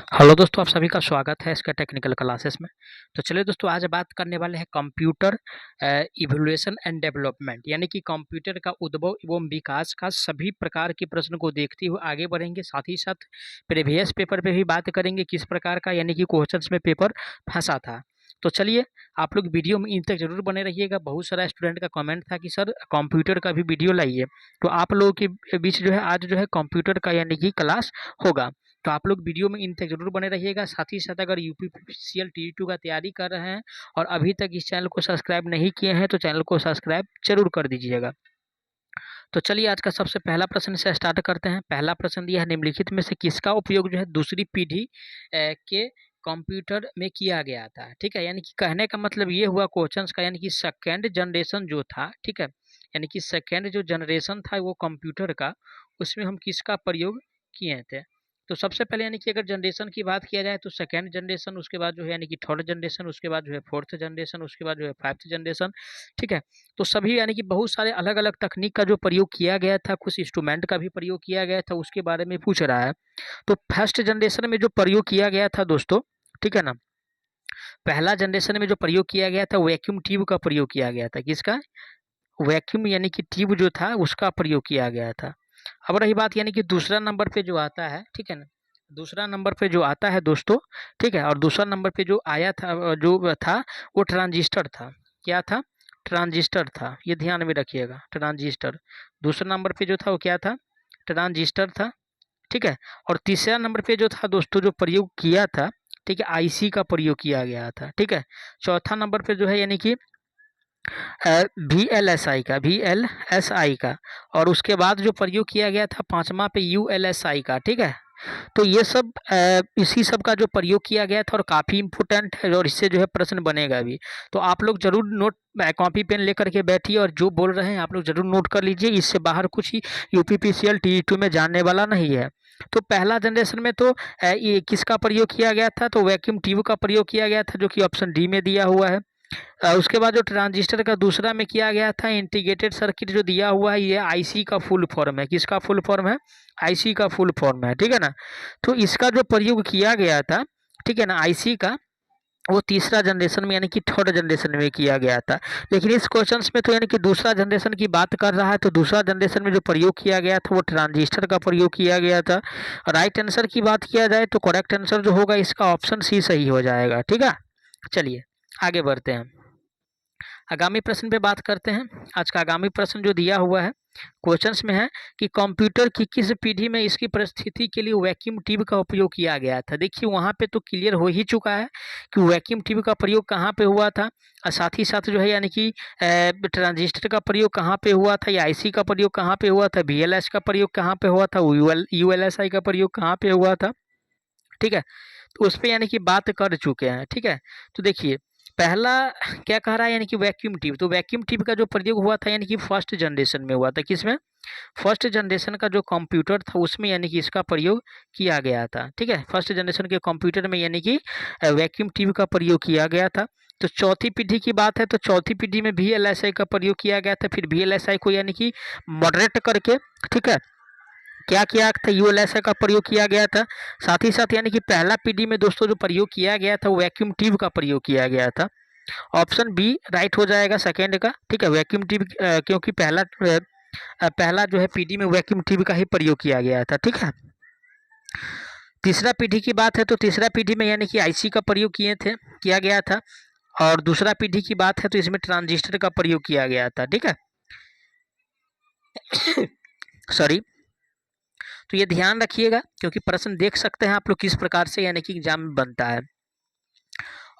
Hello दोस्तों, आप सभी का स्वागत है इसका टेक्निकल क्लासेस में। तो चलिए दोस्तों, आज बात करने वाले हैं कंप्यूटर इवोल्यूशन एंड डेवलपमेंट, यानी कि कंप्यूटर का उद्भव एवं विकास का सभी प्रकार के प्रश्न को देखते हुए आगे बढ़ेंगे। साथ ही साथ प्रीवियस पेपर पे भी बात करेंगे किस प्रकार का यानी कि क्वेश्चंस में पेपर फंसा था। तो चलिए, आप लोग वीडियो में इन तक जरूर बने रहिएगा। बहुत सारा स्टूडेंट का कमेंट था कि सर कंप्यूटर का भी वीडियो लाइए, तो आप लोगों के बीच जो है आज जो है कंप्यूटर का यानी कि क्लास होगा। तो आप लोग वीडियो में इन तक जरूर बने रहिएगा। साथ ही साथ अगर यूपीपीसीएल टी2 का तैयारी कर रहे हैं और अभी तक इस चैनल को सब्सक्राइब नहीं किए हैं तो चैनल को सब्सक्राइब जरूर कर दीजिएगा। तो चलिए, आज का सबसे पहला प्रश्न से स्टार्ट करते हैं। पहला प्रश्न दिया है, निम्नलिखित में से किसका उपयोग जो है दूसरी पीढ़ी के कंप्यूटर में किया गया था। ठीक है, यानी कि कहने का मतलब ये हुआ क्वेश्चंस का, यानी कि सेकेंड जनरेशन जो था, ठीक है, यानी कि सेकेंड जो जनरेशन था वो कंप्यूटर का, उसमें हम किसका प्रयोग किए थे। तो सबसे पहले यानी कि अगर जनरेशन की बात किया जाए तो सेकेंड जनरेशन, उसके बाद जो है यानी कि थर्ड जनरेशन, उसके बाद जो है फोर्थ जनरेशन, उसके बाद जो है फाइव्थ जनरेशन। ठीक है, तो सभी यानी कि बहुत सारे अलग अलग तकनीक का जो प्रयोग किया गया था, कुछ इंस्ट्रूमेंट का भी प्रयोग किया गया था, उसके बारे में पूछ रहा है। तो फर्स्ट जनरेशन में जो प्रयोग किया गया था दोस्तों, ठीक है ना, पहला जनरेशन में जो प्रयोग किया गया था वैक्यूम ट्यूब का प्रयोग किया गया था। किसका? वैक्यूम यानी कि ट्यूब जो था उसका प्रयोग किया गया था। अब रही बात यानी कि दूसरा नंबर पे जो आता है, ठीक है ना, दूसरा नंबर पे जो आता है दोस्तों, ठीक है, और दूसरा नंबर पे जो आया था जो था वो ट्रांजिस्टर था। क्या था? ट्रांजिस्टर था। ये ध्यान में रखिएगा, ट्रांजिस्टर। दूसरा नंबर पे जो था वो क्या था? ट्रांजिस्टर था। ठीक है, और तीसरा नंबर पे जो था दोस्तों जो प्रयोग किया था, ठीक है, आईसी का प्रयोग किया गया था। ठीक है, चौथा नंबर पे जो है यानी कि वी एल एस आई का, और उसके बाद जो प्रयोग किया गया था पांचवा पे ULSI का। ठीक है, तो ये सब इसी सब का जो प्रयोग किया गया था और काफ़ी इम्पोर्टेंट है और इससे जो है प्रश्न बनेगा भी। तो आप लोग जरूर नोट कॉपी पेन लेकर के बैठिए और जो बोल रहे हैं आप लोग जरूर नोट कर लीजिए। इससे बाहर कुछ ही यूपीपीसीएल टी2 में जानने वाला नहीं है। तो पहला जनरेशन में तो ये किसका प्रयोग किया गया था? तो वैक्यूम ट्यूब का प्रयोग किया गया था, जो कि ऑप्शन डी में दिया हुआ है। उसके बाद जो ट्रांजिस्टर का दूसरा में किया गया था इंटीग्रेटेड सर्किट जो दिया हुआ है, ये आईसी का फुल फॉर्म है। किसका फुल फॉर्म है? आईसी का फुल फॉर्म है। ठीक है ना, तो इसका जो प्रयोग किया गया था, ठीक है ना, आईसी का, वो तीसरा जनरेशन में यानी कि थर्ड जनरेशन में किया गया था। लेकिन इस क्वेश्चंस में तो यानी कि दूसरा जनरेशन की बात कर रहा है, तो दूसरा जनरेशन में जो प्रयोग किया गया था वो ट्रांजिस्टर का प्रयोग किया गया था। राइट आंसर की बात किया जाए तो करेक्ट आंसर जो होगा इसका ऑप्शन सी सही हो जाएगा। ठीक है, चलिए आगे बढ़ते हैं। आगामी प्रश्न पे बात करते हैं। आज का आगामी प्रश्न जो दिया हुआ है क्वेश्चंस में है कि कंप्यूटर की किस पीढ़ी में इसकी परिस्थिति के लिए वैक्यूम ट्यूब का उपयोग किया गया था। देखिए वहाँ पे तो क्लियर हो ही चुका है कि वैक्यूम ट्यूब का प्रयोग कहाँ पे हुआ था, और साथ ही साथ जो है यानी कि ट्रांजिस्टर का प्रयोग कहाँ पे हुआ था, या आईसी का प्रयोग कहाँ पे हुआ था, VLS का प्रयोग कहाँ पे हुआ था, ULSI का प्रयोग कहाँ पे हुआ था। ठीक है, तो उस पर यानी कि बात कर चुके हैं। ठीक है, तो देखिए पहला क्या कह रहा है, यानी कि वैक्यूम ट्यूब। तो वैक्यूम ट्यूब का जो प्रयोग हुआ था यानी कि फर्स्ट जनरेशन में हुआ था। किसमें? फर्स्ट जनरेशन का जो कंप्यूटर था उसमें यानी कि इसका प्रयोग किया गया था। ठीक है, फर्स्ट जनरेशन के कंप्यूटर में यानी कि वैक्यूम ट्यूब का प्रयोग किया गया था। तो चौथी पीढ़ी की बात है तो चौथी पीढ़ी में VLSI का प्रयोग किया गया था। फिर VLSI को यानी कि मॉडरेट करके, ठीक है, क्या किया था, ULSI का प्रयोग किया गया था। साथ ही साथ यानी कि पहला पीढ़ी में दोस्तों जो प्रयोग किया गया था वो वैक्यूम ट्यूब का प्रयोग किया गया था। ऑप्शन बी राइट हो जाएगा सेकेंड का। ठीक है, वैक्यूम ट्यूब, क्योंकि पहला जो है पीढ़ी में वैक्यूम ट्यूब का ही प्रयोग किया गया था। ठीक है, तीसरा पीढ़ी की बात है तो तीसरा पीढ़ी में यानी कि आईसी का प्रयोग किया गया था, और दूसरा पीढ़ी की बात है तो इसमें ट्रांजिस्टर का प्रयोग किया गया था। ठीक है सॉरी, तो ये ध्यान रखिएगा क्योंकि प्रश्न देख सकते हैं आप लोग किस प्रकार से यानी कि एग्जाम में बनता है।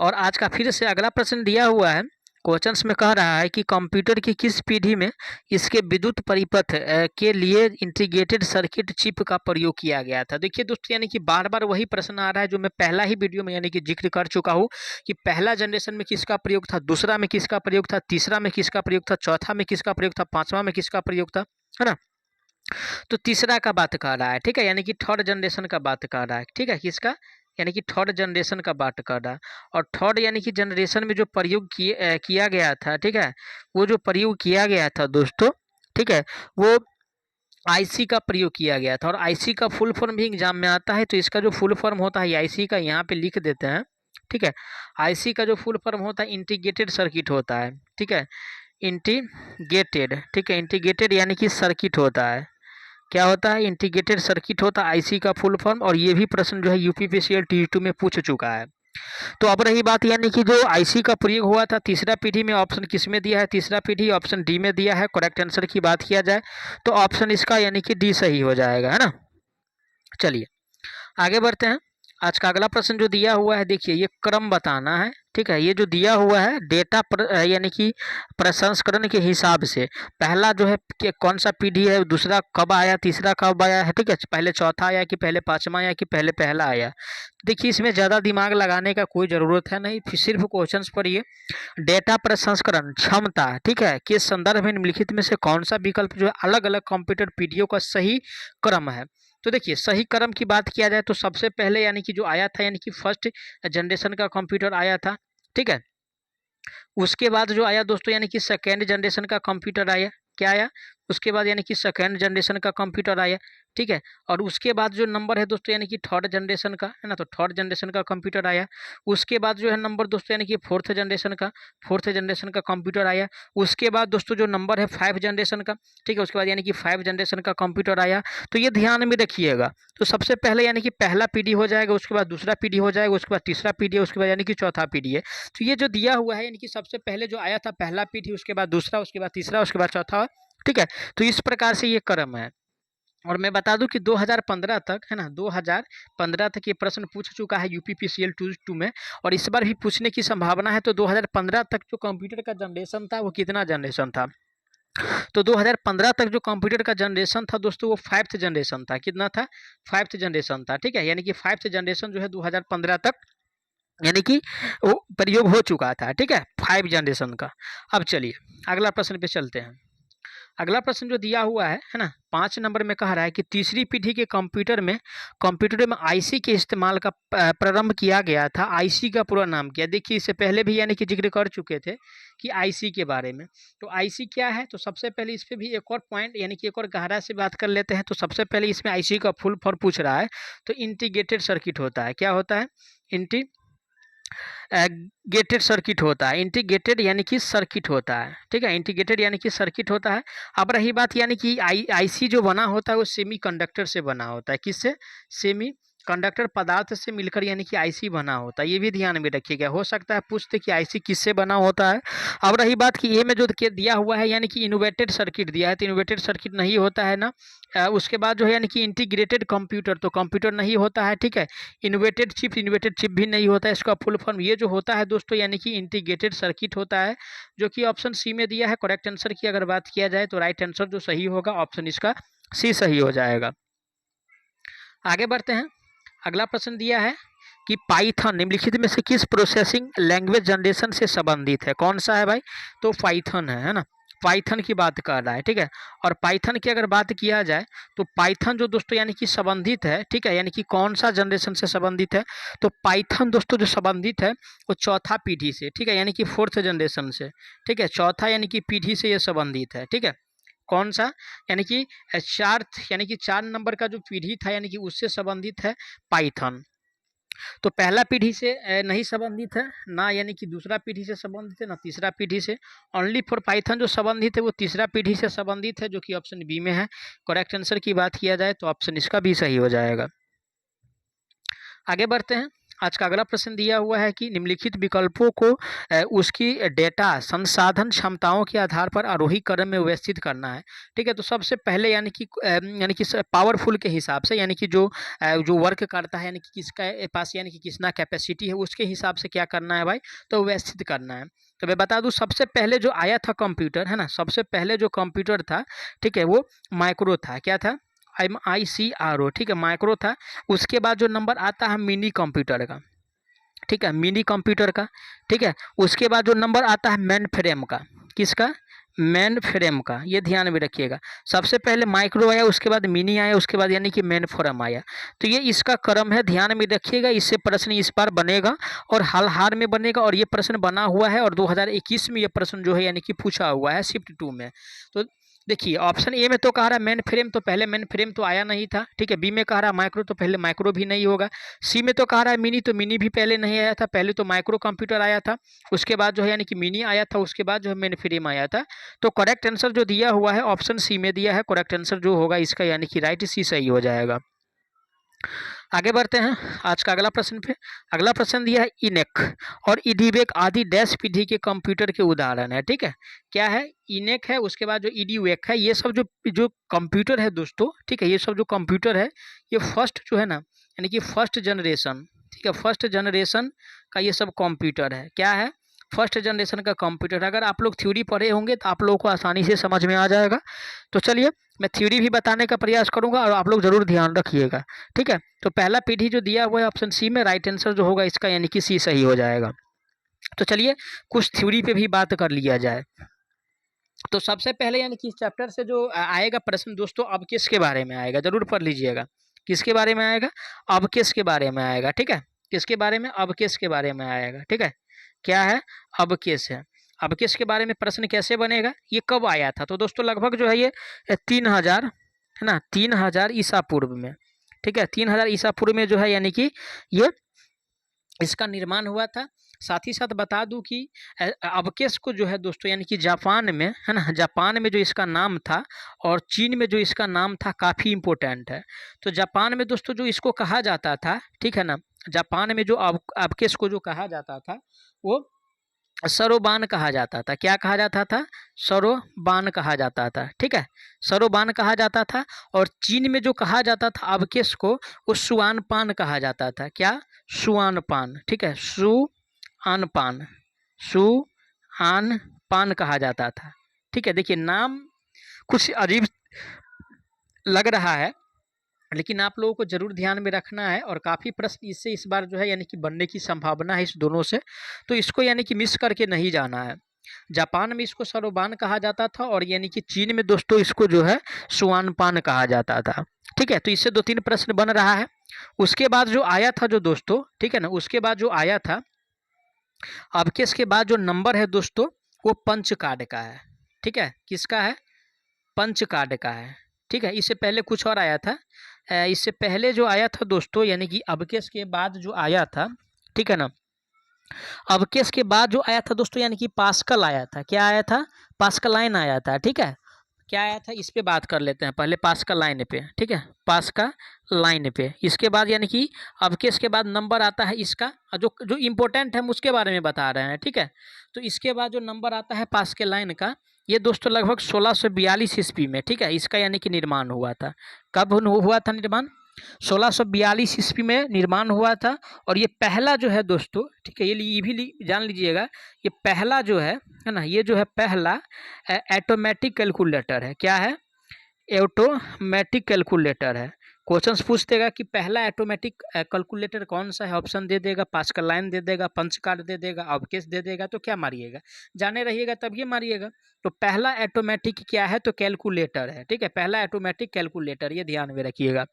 और आज का फिर से अगला प्रश्न दिया हुआ है क्वेश्चंस में, कह रहा है कि कंप्यूटर की किस पीढ़ी में इसके विद्युत परिपथ के लिए इंटीग्रेटेड सर्किट चिप का प्रयोग किया गया था। देखिए दोस्तों, यानी कि बार बार वही प्रश्न आ रहा है जो मैं पहला ही वीडियो में यानी कि जिक्र कर चुका हूँ कि पहला जनरेशन में किसका प्रयोग था, दूसरा में किसका प्रयोग था, तीसरा में किसका प्रयोग था, चौथा में किसका प्रयोग था, पांचवा में किसका प्रयोग था, है ना। तो तीसरा का बात कर रहा है। ठीक है, यानी कि थर्ड जनरेशन का बात कर रहा है। ठीक है, किसका? यानी कि थर्ड जनरेशन का बात कर रहा है। और थर्ड यानी कि जनरेशन में जो प्रयोग किया गया था, ठीक है, वो जो प्रयोग किया गया था दोस्तों, ठीक है, वो आईसी का प्रयोग किया गया था। और आईसी का फुल फॉर्म भी एग्जाम में आता है, तो इसका जो फुल फॉर्म होता है आईसी का यहाँ पे लिख देते हैं, ठीक है। आईसी का जो फुल फॉर्म होता है इंटीग्रेटेड सर्किट होता है, ठीक है, इंटीग्रेटेड, ठीक है, इंटीग्रेटेड यानी कि सर्किट होता है। क्या होता है? इंटीग्रेटेड सर्किट होता है आईसी का फुल फॉर्म। और ये भी प्रश्न जो है यूपीपीसीएल टी2 में पूछ चुका है। तो अब रही बात यानी कि जो आईसी का प्रयोग हुआ था तीसरा पीढ़ी में, ऑप्शन किस में दिया है? तीसरा पीढ़ी ऑप्शन डी में दिया है। करेक्ट आंसर की बात किया जाए तो ऑप्शन इसका यानी कि डी सही हो जाएगा, है ना। चलिए आगे बढ़ते हैं। आज का अगला प्रश्न जो दिया हुआ है, देखिए ये क्रम बताना है, ठीक है। ये जो दिया हुआ है डेटा यानी कि प्रसंस्करण के हिसाब से पहला जो है कि कौन सा पीढ़ी है, दूसरा कब आया, तीसरा कब आया है, ठीक है, पहले चौथा आया कि पहले पांचवा आया कि पहले पहला आया। देखिए इसमें ज़्यादा दिमाग लगाने का कोई ज़रूरत है नहीं, फिर सिर्फ क्वेश्चंस पढ़िए। डेटा प्रसंस्करण क्षमता, ठीक है, के संदर्भ में निम्नलिखित में से कौन सा विकल्प जो है अलग अलग कंप्यूटर पीढ़ियों का सही क्रम है। तो देखिए सही क्रम की बात किया जाए तो सबसे पहले यानी कि जो आया था यानी कि फर्स्ट जनरेशन का कंप्यूटर आया था, ठीक है। उसके बाद जो आया दोस्तों यानी कि सेकेंड जनरेशन का कंप्यूटर आया। क्या आया? उसके बाद यानी कि सेकेंड जनरेशन का कंप्यूटर आया, ठीक है। और उसके बाद जो नंबर है दोस्तों यानी कि थर्ड जनरेशन का, है ना, तो थर्ड जनरेशन का कंप्यूटर आया। उसके बाद जो है नंबर दोस्तों यानी कि फोर्थ जनरेशन का कंप्यूटर आया। उसके बाद दोस्तों जो नंबर है 5 जनरेशन का, ठीक है, उसके बाद यानी कि 5 जनरेशन का कंप्यूटर आया। तो ये ध्यान में रखिएगा। तो सबसे पहले यानी कि पहला पीढ़ी हो जाएगा, उसके बाद दूसरा पीढ़ी हो जाएगा, उसके बाद तीसरा पीढ़ी है, उसके बाद यानी कि चौथा पीढ़ी है। तो ये जो दिया हुआ है यानी कि सबसे पहले जो आया था पहला पीढ़ी, उसके बाद दूसरा, उसके बाद तीसरा, उसके बाद चौथा, ठीक है। तो इस प्रकार से ये क्रम है। और मैं बता दूं कि 2015 तक, है ना, 2015 तक ये प्रश्न पूछ चुका है यूपीपीसीएल टू में। और इस बार भी पूछने की संभावना है। तो 2015 तक जो कंप्यूटर का जनरेशन था वो कितना जनरेशन था? तो 2015 तक जो कंप्यूटर का जनरेशन था दोस्तों वो 5th जनरेशन था। कितना था? 5th जनरेशन था, ठीक है। यानी कि 5th जनरेशन जो है 2015 तक यानी कि वो प्रयोग हो चुका था, ठीक है, 5 जनरेशन का। अब चलिए अगला प्रश्न पे चलते हैं। अगला प्रश्न जो दिया हुआ है ना, 5 नंबर में कह रहा है कि तीसरी पीढ़ी के कंप्यूटर में आईसी के इस्तेमाल का प्रारंभ किया गया था। आईसी का पूरा नाम क्या? देखिए इससे पहले भी यानी कि जिक्र कर चुके थे कि आईसी के बारे में। तो आईसी क्या है? तो सबसे पहले इस पर भी एक और पॉइंट यानी कि एक और गहरा से बात कर लेते हैं। तो सबसे पहले इसमें आईसी का फुल फॉर्म पूछ रहा है। तो इंटीग्रेटेड सर्किट होता है। क्या होता है? गेटेड सर्किट होता है। इंटीग्रेटेड यानी कि सर्किट होता है, ठीक है, इंटीग्रेटेड यानी कि सर्किट होता है। अब रही बात यानी कि आईसी जो बना होता है वो सेमी कंडक्टर से बना होता है। किससे? सेमी कंडक्टर पदार्थ से मिलकर यानी कि आईसी बना होता है। ये भी ध्यान में रखिएगा, हो सकता है पूछते कि आईसी किससे बना होता है। अब रही बात कि ए में जो दिया हुआ है यानी कि इनोवेटेड सर्किट दिया है, तो इनोवेटेड सर्किट नहीं होता है ना। उसके बाद जो है यानी कि इंटीग्रेटेड कंप्यूटर, तो कंप्यूटर नहीं होता है, ठीक है। इनोवेटेड चिप भी नहीं होता है। इसका फुल फॉर्म ये जो होता है दोस्तों यानी कि इंटीग्रेटेड सर्किट होता है, जो कि ऑप्शन सी में दिया है। करेक्ट आंसर की अगर बात किया जाए तो राइट आंसर जो सही होगा ऑप्शन इसका सी सही हो जाएगा। आगे बढ़ते हैं। अगला प्रश्न दिया है कि पाइथन निम्नलिखित में से किस प्रोसेसिंग लैंग्वेज जनरेशन से संबंधित है? कौन सा है भाई? तो पाइथन है ना। पाइथन की बात कर रहा है, ठीक है। और पाइथन की अगर बात किया जाए तो पाइथन जो दोस्तों यानी कि संबंधित है, ठीक है, यानी कि कौन सा जनरेशन से संबंधित है? तो पाइथन दोस्तों जो संबंधित है वो चौथा पीढ़ी से, ठीक है, यानी कि 4th जनरेशन से, ठीक है, चौथा यानी कि पीढ़ी से ये संबंधित है, ठीक है। कौन सा? यानी कि 4 नंबर का जो पीढ़ी था यानी कि उससे संबंधित है पाइथन। तो पहला पीढ़ी से नहीं संबंधित है ना, यानी कि दूसरा पीढ़ी से संबंधित है ना तीसरा पीढ़ी से। ओनली फॉर पाइथन जो संबंधित है वो तीसरा पीढ़ी से संबंधित है, जो कि ऑप्शन बी में है। करेक्ट आंसर की बात किया जाए तो ऑप्शन इसका भी सही हो जाएगा। आगे बढ़ते हैं। आज का अगला प्रश्न दिया हुआ है कि निम्नलिखित विकल्पों को उसकी डेटा संसाधन क्षमताओं के आधार पर आरोही क्रम में व्यवस्थित करना है, ठीक है। तो सबसे पहले यानी कि पावरफुल के हिसाब से, यानी कि जो वर्क करता है, यानी कि किसका पास यानी कि कितना कैपेसिटी है उसके हिसाब से क्या करना है भाई? तो व्यवस्थित करना है। तो मैं बता दूं सबसे पहले जो आया था कंप्यूटर, है ना, सबसे पहले जो कंप्यूटर था, ठीक है, वो माइक्रो था। क्या था? MICRO, ठीक है, माइक्रो था। उसके बाद जो नंबर आता है मिनी कंप्यूटर का, ठीक है, मिनी कंप्यूटर का, ठीक है। उसके बाद जो नंबर आता है मेन फ्रेम का। किसका? मेन फ्रेम का। ये ध्यान में रखिएगा। सबसे पहले माइक्रो आया, उसके बाद मिनी आया, उसके बाद यानी कि मेन फ्रेम आया। तो ये इसका क्रम है, ध्यान में रखिएगा। इससे प्रश्न इस बार बनेगा और हाल में बनेगा। और ये प्रश्न बना हुआ है और 2021 में ये प्रश्न जो है यानी कि पूछा हुआ है शिफ्ट 2 में। तो देखिए ऑप्शन ए में तो कह रहा है मेन फ्रेम, तो पहले मेन फ्रेम तो आया नहीं था, ठीक है। बी में कह रहा है माइक्रो, तो पहले माइक्रो भी नहीं होगा। सी में तो कह रहा है मिनी, तो मिनी भी पहले नहीं आया था, पहले तो माइक्रो कंप्यूटर आया था, उसके बाद जो है यानी कि मिनी आया था, उसके बाद जो है मेन फ्रेम आया था। तो करेक्ट आंसर जो दिया हुआ है ऑप्शन सी में दिया है, करेक्ट आंसर जो होगा इसका यानी कि राइट सी सही हो जाएगा। आगे बढ़ते हैं आज का अगला प्रश्न पे। अगला प्रश्न दिया है इनेक और इडीवेक आदि डैश पीढ़ी के कंप्यूटर के उदाहरण है, ठीक है। क्या है? इनेक है, उसके बाद जो इडीवेक है, ये सब जो जो कंप्यूटर है दोस्तों, ठीक है, ये सब जो कंप्यूटर है ये फर्स्ट जो है ना यानी कि फर्स्ट जनरेशन, ठीक है, फर्स्ट जनरेशन का ये सब कंप्यूटर है। क्या है? फर्स्ट जनरेशन का कंप्यूटर। अगर आप लोग थ्योरी पढ़े होंगे तो आप लोगों को आसानी से समझ में आ जाएगा। तो चलिए मैं थ्योरी भी बताने का प्रयास करूंगा और आप लोग जरूर ध्यान रखिएगा, ठीक है। तो पहला पीढ़ी जो दिया हुआ है ऑप्शन सी में, राइट आंसर जो होगा इसका यानी कि सी सही हो जाएगा। तो चलिए कुछ थ्योरी पे भी बात कर लिया जाए। तो सबसे पहले यानी कि इस चैप्टर से जो आएगा प्रश्न दोस्तों, अब किसके बारे में आएगा, जरूर पढ़ लीजिएगा। किसके बारे में आएगा? अब किसके बारे में आएगा, ठीक है। किसके बारे में? अब किसके बारे में आएगा, ठीक है। क्या है? अब किस है। अब किस के बारे में प्रश्न कैसे बनेगा, ये कब आया था? तो दोस्तों लगभग जो है ये 3000 है ना, 3000 ईसा पूर्व में, ठीक है। 3000 ईसा पूर्व में जो है यानी कि ये इसका निर्माण हुआ था। साथ ही साथ बता दूं कि अबकेस को जो है दोस्तों यानी कि जापान में है ना, जापान में जो इसका नाम था और चीन में जो इसका नाम था काफ़ी इम्पोर्टेंट है। तो जापान में दोस्तों जो इसको कहा जाता था, ठीक है ना, जापान में जो अबकेस को जो कहा जाता था वो सरोबान कहा जाता था। क्या कहा जाता था? सरोबान कहा जाता था, ठीक है, सरोबान कहा जाता था। और चीन में जो कहा जाता था अबकेस को, वो सुआन पान कहा जाता था। क्या? सुआन पान, ठीक है, सुआन पान, सुआन पान कहा जाता था, ठीक है। देखिए नाम कुछ अजीब लग रहा है, लेकिन आप लोगों को जरूर ध्यान में रखना है और काफ़ी प्रश्न इससे इस बार जो है यानी कि बनने की संभावना है इस दोनों से। तो इसको यानी कि मिस करके नहीं जाना है। जापान में इसको सरोबान कहा जाता था और यानी कि चीन में दोस्तों इसको जो है सुआनपान कहा जाता था, ठीक है। तो इससे 2-3 प्रश्न बन रहा है। उसके बाद जो आया था जो दोस्तों, ठीक है ना, उसके बाद जो आया था अब के इसके बाद जो नंबर है दोस्तों वो पंच कार्ड का है, ठीक है। किसका है? पंच कार्ड का है, ठीक है। इससे पहले कुछ और आया था। इससे पहले जो आया था दोस्तों यानी कि अबकेस के बाद जो आया था, ठीक है ना, अबकेस के बाद जो आया था दोस्तों यानी कि पास्कल आया था। क्या आया था? पास्कलाइन आया था, ठीक है। क्या आया था इस पे बात कर लेते हैं पहले, पास्कल लाइन पे, ठीक है, पास्कल लाइन पे। इसके बाद यानी कि अबकेस के बाद नंबर आता है इसका, जो जो इम्पोर्टेंट है हम उसके बारे में बता रहे हैं, ठीक है। तो इसके बाद जो नंबर आता है पास्कल लाइन का, ये दोस्तों लगभग 1642 ईस्वी में, ठीक है, इसका यानी कि निर्माण हुआ था। कब हुआ था निर्माण? 1642 ईस्वी में निर्माण हुआ था। और ये पहला जो है दोस्तों, ठीक है, ये भी जान लीजिएगा, ये पहला जो है ना, ये जो है पहला ऑटोमेटिक कैलकुलेटर है। क्या है? ऑटोमेटिक कैलकुलेटर है। क्वेश्चंस पूछ देगा कि पहला ऑटोमेटिक कैलकुलेटर कौन सा है, ऑप्शन दे देगा, पास्कल लाइन दे देगा, पंच कार्ड दे देगा, अबकेस दे देगा, तो क्या मारिएगा? जाने रहिएगा तब ये मारिएगा। तो पहला ऑटोमेटिक क्या है? तो कैलकुलेटर है, ठीक है, पहला ऑटोमेटिक कैलकुलेटर, ये ध्यान में रखिएगा,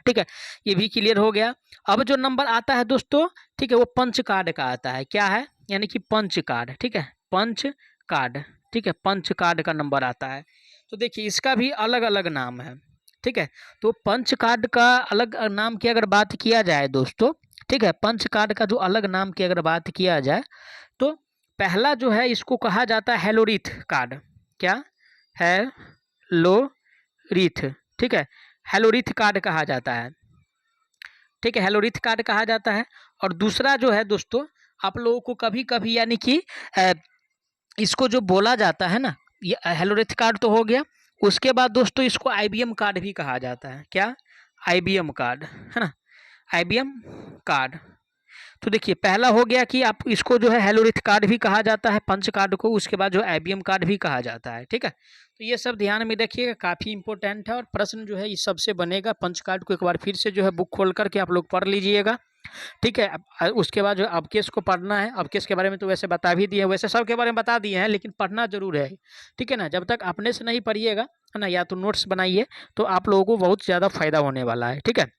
ठीक है। ये भी क्लियर हो गया। अब जो नंबर आता है दोस्तों, ठीक है, वो पंच कार्ड का आता है। क्या है? यानी कि पंच कार्ड, ठीक है, पंच कार्ड, ठीक है, पंच कार्ड का नंबर आता है। तो देखिए इसका भी अलग अलग नाम है, ठीक है। तो पंच कार्ड का अलग नाम की अगर बात किया जाए दोस्तों, ठीक है, पंच कार्ड का जो अलग नाम की अगर बात किया जाए तो पहला जो है इसको कहा जाता है हेलोरिथ कार्ड। क्या? हेलोरिथ, ठीक है, हेलोरिथ कार्ड कहा जाता है, ठीक है, हेलोरिथ कार्ड कहा जाता है। और दूसरा जो है दोस्तों, आप लोगों को कभी कभी यानी कि इसको जो बोला जाता है ना, ये हेलोरिथ कार्ड तो हो गया। उसके बाद दोस्तों इसको आईबीएम कार्ड भी कहा जाता है। क्या? आईबीएम कार्ड, है ना, आईबीएम कार्ड। तो देखिए पहला हो गया कि आप इसको जो है हेलोरिथ कार्ड भी कहा जाता है पंच कार्ड को, उसके बाद जो आईबीएम कार्ड भी कहा जाता है, ठीक है। तो ये सब ध्यान में रखिएगा, काफ़ी इंपॉर्टेंट है और प्रश्न जो है इस सबसे बनेगा। पंच कार्ड को एक बार फिर से जो है बुक खोल करके आप लोग पढ़ लीजिएगा, ठीक है। उसके बाद जो अबकेस को पढ़ना है, अबकेस के बारे में तो वैसे बता भी दिए, वैसे सब के बारे में बता दिए हैं, लेकिन पढ़ना जरूर है, ठीक है ना। जब तक अपने से नहीं पढ़िएगा, है ना, या तो नोट्स बनाइए, तो आप लोगों को बहुत ज़्यादा फायदा होने वाला है, ठीक है।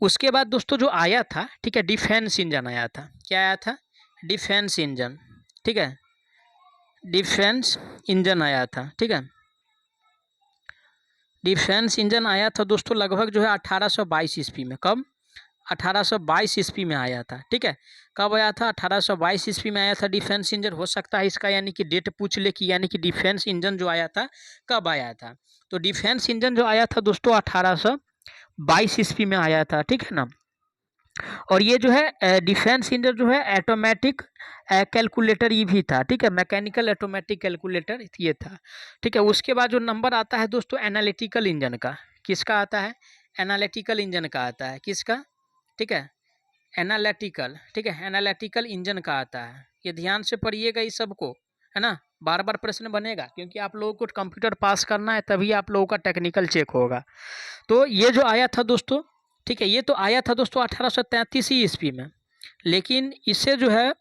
उसके बाद दोस्तों जो आया था, ठीक है, डिफेंस इंजन आया था। क्या आया था? डिफेंस इंजन, ठीक है, डिफेंस इंजन आया था, ठीक है। डिफेंस इंजन आया था दोस्तों लगभग जो है 1822 ईस्वी में। कब? 1822 ईस्वी में आया था। ठीक है, कब आया था? 1822 ईस्वी में आया था डिफेंस इंजन। हो सकता है इसका यानी कि डेट पूछ ले कि यानी कि डिफेंस इंजन जो आया था कब आया था। तो डिफेंस इंजन जो आया था दोस्तों 1822 ईस्वी में आया था। ठीक है ना। और ये जो है डिफेंस इंजन जो है ऑटोमेटिक कैलकुलेटर ये भी था। ठीक है, मैकेनिकल ऑटोमेटिक कैलकुलेटर ये था। ठीक है, उसके बाद जो नंबर आता है दोस्तों एनालिटिकल इंजन का, किसका आता है? एनालिटिकल इंजन का आता है। किसका? ठीक है, एनालिटिकल। ठीक है, एनालिटिकल इंजन का आता है। ये ध्यान से पढ़िएगा इस सबको, है ना। बार बार प्रश्न बनेगा क्योंकि आप लोगों को कंप्यूटर पास करना है, तभी आप लोगों का टेक्निकल चेक होगा। तो ये जो आया था दोस्तों, ठीक है, ये तो आया था दोस्तों 1833 ईस्वी में। लेकिन इससे जो है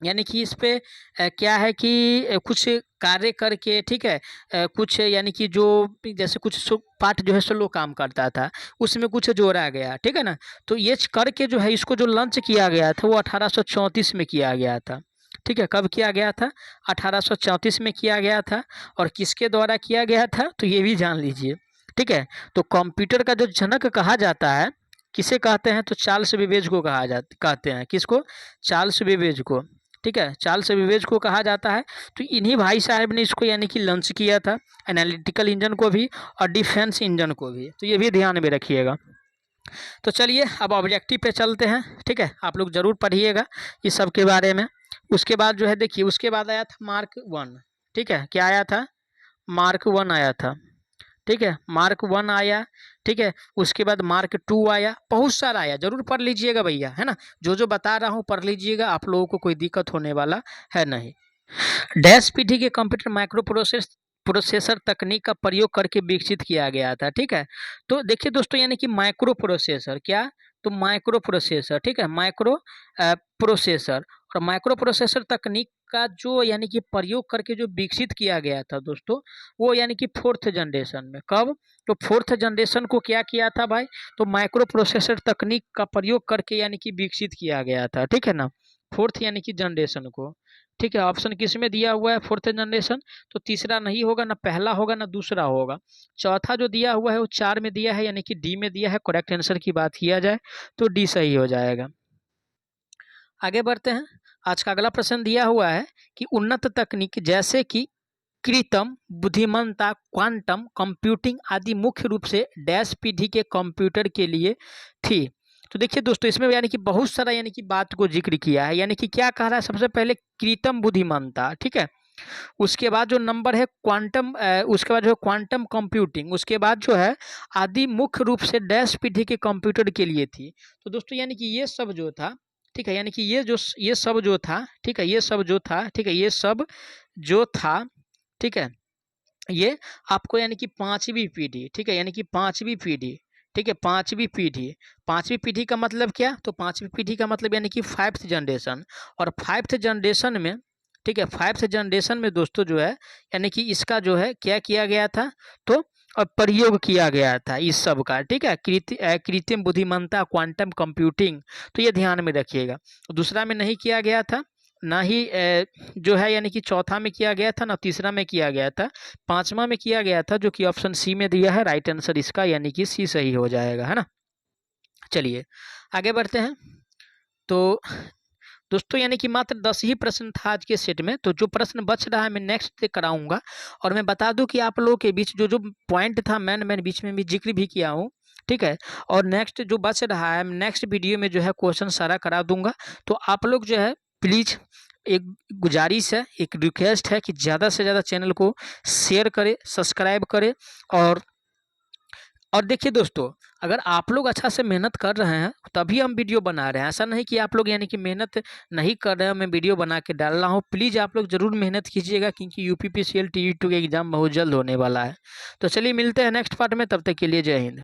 यानी कि इस पे क्या है कि कुछ कार्य करके, ठीक है, कुछ यानी कि जो जैसे कुछ पार्ट जो है स्लो काम करता था, उसमें कुछ जोड़ा गया। ठीक है ना। तो ये करके जो है इसको जो लॉन्च किया गया था वो 1834 में किया गया था। ठीक है, कब किया गया था? 1834 में किया गया था। और किसके द्वारा किया गया था तो ये भी जान लीजिए। ठीक है, तो कंप्यूटर का जो जनक कहा जाता है, किसे कहते हैं? तो चार्ल्स बेबेज को कहते हैं। किसको? चार्ल्स बेबेज को। ठीक है, चार्ल्स बेबेज को कहा जाता है। तो इन्हीं भाई साहब ने इसको यानी कि लॉन्च किया था, एनालिटिकल इंजन को भी और डिफेंस इंजन को भी। तो ये भी ध्यान में रखिएगा। तो चलिए अब ऑब्जेक्टिव पे चलते हैं। ठीक है, आप लोग ज़रूर पढ़िएगा इस सब के बारे में। उसके बाद जो है देखिए, उसके बाद आया था मार्क 1। ठीक है, क्या आया था? मार्क 1 आया था। ठीक है, मार्क 1 आया। ठीक है, उसके बाद मार्क 2 आया। बहुत सारा आया, जरूर पढ़ लीजिएगा भैया, है ना। जो जो बता रहा हूँ पढ़ लीजिएगा, आप लोगों को कोई दिक्कत होने वाला है नहीं। डैश पीढ़ी के कंप्यूटर माइक्रो प्रोसेसर तकनीक का प्रयोग करके विकसित किया गया था। ठीक है, तो देखिए दोस्तों यानी कि माइक्रो प्रोसेसर क्या? तो माइक्रो प्रोसेसर। ठीक है, माइक्रो प्रोसेसर। और माइक्रो प्रोसेसर तकनीक का जो यानी कि प्रयोग करके जो विकसित किया गया था दोस्तों, वो यानी कि 4th जनरेशन में। कब? तो 4th जनरेशन को क्या किया था भाई? तो माइक्रो प्रोसेसर तकनीक का प्रयोग करके यानी कि विकसित किया गया था। ठीक है ना, 4th यानी कि जनरेशन को। ठीक है, ऑप्शन किस में दिया हुआ है? 4th generation. तो तीसरा नहीं होगा, ना पहला होगा, ना दूसरा होगा। चौथा जो दिया हुआ है वो 4 में दिया है, यानी कि डी में दिया है। करेक्ट आंसर की बात किया जाए तो डी सही हो जाएगा। आगे बढ़ते हैं। आज का अगला प्रश्न दिया हुआ है कि उन्नत तकनीक जैसे कि कृत्रिम बुद्धिमत्ता, क्वांटम कंप्यूटिंग आदि मुख्य रूप से डैश पीढ़ी के कंप्यूटर के लिए थी। तो देखिए दोस्तों इसमें यानी कि बहुत सारा यानी कि बात को जिक्र किया है। यानी कि क्या कह रहा है? सबसे पहले कृत्रिम बुद्धिमत्ता। ठीक है, उसके बाद जो नंबर है क्वांटम, उसके बाद जो है क्वांटम कंप्यूटिंग, उसके बाद जो है आदि मुख्य रूप से डैश पीढ़ी के कंप्यूटर के लिए थी। तो दोस्तों यानी कि ये सब जो था, ठीक है, यानी कि ये सब जो था, ठीक है, ये सब जो था, ठीक है, ये सब जो था, ठीक है, ये आपको यानी कि 5वीं पीढ़ी, ठीक है, यानी कि 5वीं पीढ़ी, ठीक है, 5वीं पीढ़ी। 5वीं पीढ़ी का मतलब क्या? तो 5वीं पीढ़ी का मतलब यानी कि 5th जनरेशन। और 5th जनरेशन में, ठीक है, 5th जनरेशन में दोस्तों जो है यानी कि इसका जो है क्या किया गया था? तो प्रयोग किया गया था इस सब का। ठीक है, कृत्रिम बुद्धिमत्ता, क्वांटम कंप्यूटिंग। तो ये ध्यान में रखिएगा। दूसरा में नहीं किया गया था, ना ही जो है यानी कि चौथा में किया गया था, ना तीसरा में किया गया था, 5वां में किया गया था, जो कि ऑप्शन सी में दिया है। राइट आंसर इसका यानी कि सी सही हो जाएगा, है ना। चलिए आगे बढ़ते हैं। तो दोस्तों यानी कि मात्र 10 ही प्रश्न था आज के सेट में। तो जो प्रश्न बच रहा है मैं नेक्स्ट से कराऊंगा। और मैं बता दूं कि आप लोगों के बीच जो जो पॉइंट था मैंने बीच में भी जिक्र भी किया हूँ। ठीक है, और नेक्स्ट जो बच रहा है नेक्स्ट वीडियो में जो है क्वेश्चन सारा करा दूंगा। तो आप लोग जो है प्लीज़, एक गुजारिश है, एक रिक्वेस्ट है कि ज़्यादा से ज़्यादा चैनल को शेयर करें, सब्सक्राइब करें। और देखिए दोस्तों, अगर आप लोग अच्छा से मेहनत कर रहे हैं तभी हम वीडियो बना रहे हैं। ऐसा नहीं कि आप लोग यानी कि मेहनत नहीं कर रहे हैं, मैं वीडियो बना के डाल रहा हूँ। प्लीज़ आप लोग ज़रूर मेहनत कीजिएगा क्योंकि यूपीपीसीएल टी2 का एग्ज़ाम बहुत जल्द होने वाला है। तो चलिए मिलते हैं नेक्स्ट पार्ट में, तब तक के लिए जय हिंद।